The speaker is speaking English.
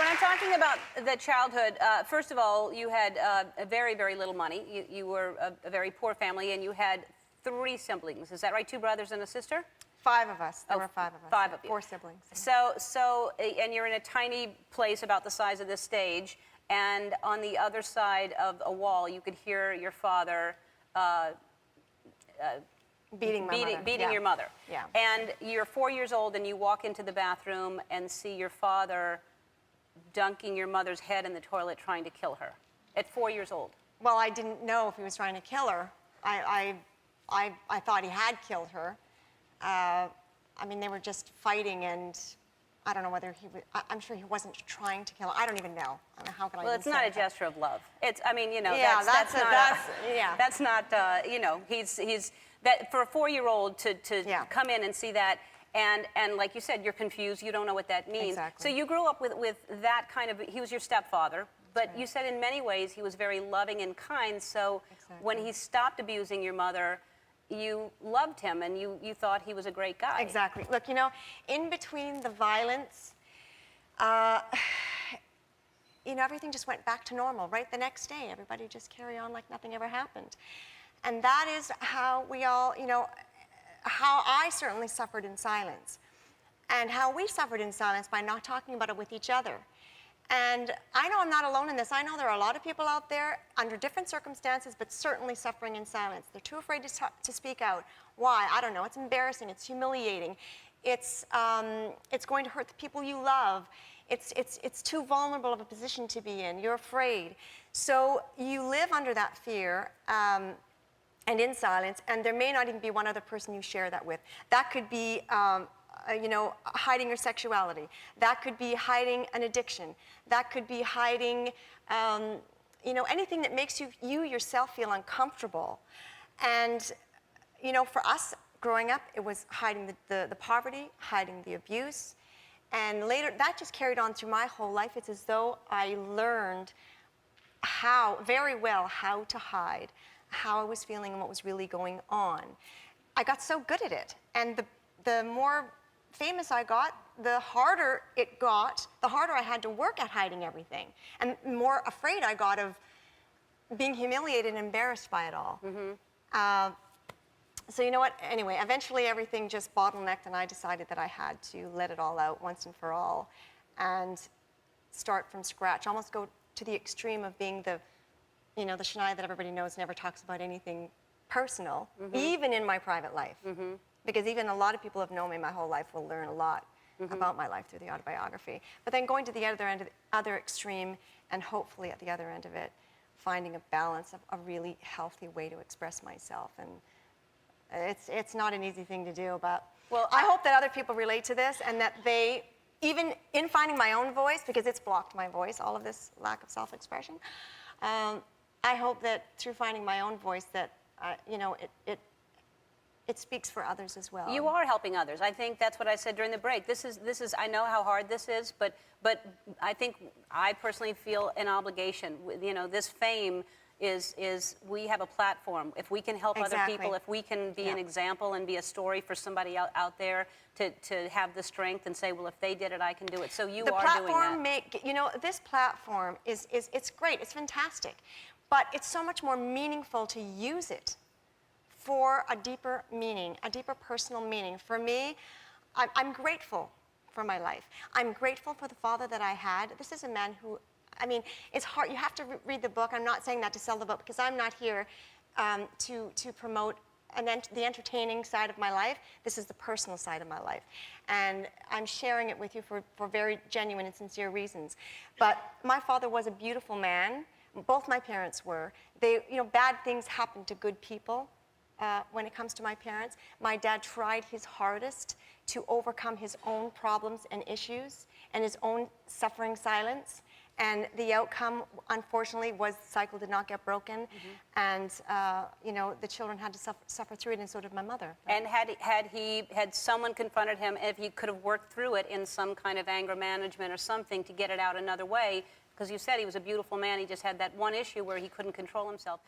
I'm talking about the childhood, first of all, you had very, very little money. You were a very poor family, and you had 3 siblings. Is that right? 2 brothers and a sister? 5 of us. There were 5 of us. 5 of you. 4 siblings. And you're in a tiny place about the size of this stage, and on the other side of a wall, you could hear your father beating your mother. Yeah. And you're 4 years old, and you walk into the bathroom and see your father dunking your mother's head in the toilet, trying to kill her. At 4 years old. Well, I didn't know if he was trying to kill her. I thought he had killed her. I mean, they were just fighting, and I don't know whether he was. I'm sure he wasn't trying to kill her. I don't even know. I mean, how can I? Well, it's not a gesture of love. It's. I mean, you know. Yeah, that's not. Yeah. You know, he's that for a 4-year-old to come in and see that. And like you said, you're confused. You don't know what that means. Exactly. So you grew up with that kind of. He was your stepfather, but you said in many ways he was very loving and kind. So when he stopped abusing your mother, you loved him and you thought he was a great guy. Exactly. Look, you know, in between the violence, you know, everything just went back to normal. Right the next day, everybody just carry on like nothing ever happened, and that is how we all, you know. How I certainly suffered in silence, and how we suffered in silence by not talking about it with each other. And I know I'm not alone in this. I know there are a lot of people out there under different circumstances, but certainly suffering in silence. They're too afraid to speak out. Why? I don't know. It's embarrassing. It's humiliating. It's going to hurt the people you love. It's too vulnerable of a position to be in. You're afraid. So you live under that fear. And in silence, and there may not even be one other person you share that with. That could be, you know, hiding your sexuality. That could be hiding an addiction. That could be hiding, you know, anything that makes you yourself feel uncomfortable. And, you know, for us growing up, it was hiding the poverty, hiding the abuse, and later that just carried on through my whole life. It's as though I learned very well how to hide, how I was feeling and what was really going on. I got so good at it, and the more famous I got, the harder it got, the harder I had to work at hiding everything, and more afraid I got of being humiliated and embarrassed by it all. Mm-hmm. So you know what, anyway, eventually everything just bottlenecked, and I decided that I had to let it all out once and for all, and start from scratch, almost go to the extreme of being the Shania that everybody knows never talks about anything personal, even in my private life. Because even a lot of people who have known me my whole life will learn a lot about my life through the autobiography. But then going to the other extreme, and hopefully at the other end of it, finding a balance of a really healthy way to express myself. And it's not an easy thing to do, but I hope that other people relate to this, and that they, even in finding my own voice, because it's blocked my voice, all of this lack of self-expression, I hope that through finding my own voice that, you know, it speaks for others as well. You are helping others. I think that's what I said during the break. This is. I know how hard this is, but I think I personally feel an obligation. You know, this fame is we have a platform. If we can help other people, if we can be an example and be a story for somebody out there to have the strength and say, well, if they did it, I can do it. So you are doing that. You know, this platform it's great. It's fantastic. But it's so much more meaningful to use it for a deeper meaning, a deeper personal meaning. For me, I'm grateful for my life. I'm grateful for the father that I had. This is a man who, I mean, it's hard. You have to read the book. I'm not saying that to sell the book, because I'm not here to promote the entertaining side of my life. This is the personal side of my life. And I'm sharing it with you for very genuine and sincere reasons. But my father was a beautiful man. Both my parents were. You know, bad things happen to good people when it comes to my parents. My dad tried his hardest to overcome his own problems and issues and his own suffering silence. And the outcome, unfortunately, was the cycle did not get broken. And, you know, the children had to suffer through it, and so did my mother. And had someone confronted him, if he could have worked through it in some kind of anger management or something to get it out another way, because you said he was a beautiful man, he just had that one issue where he couldn't control himself.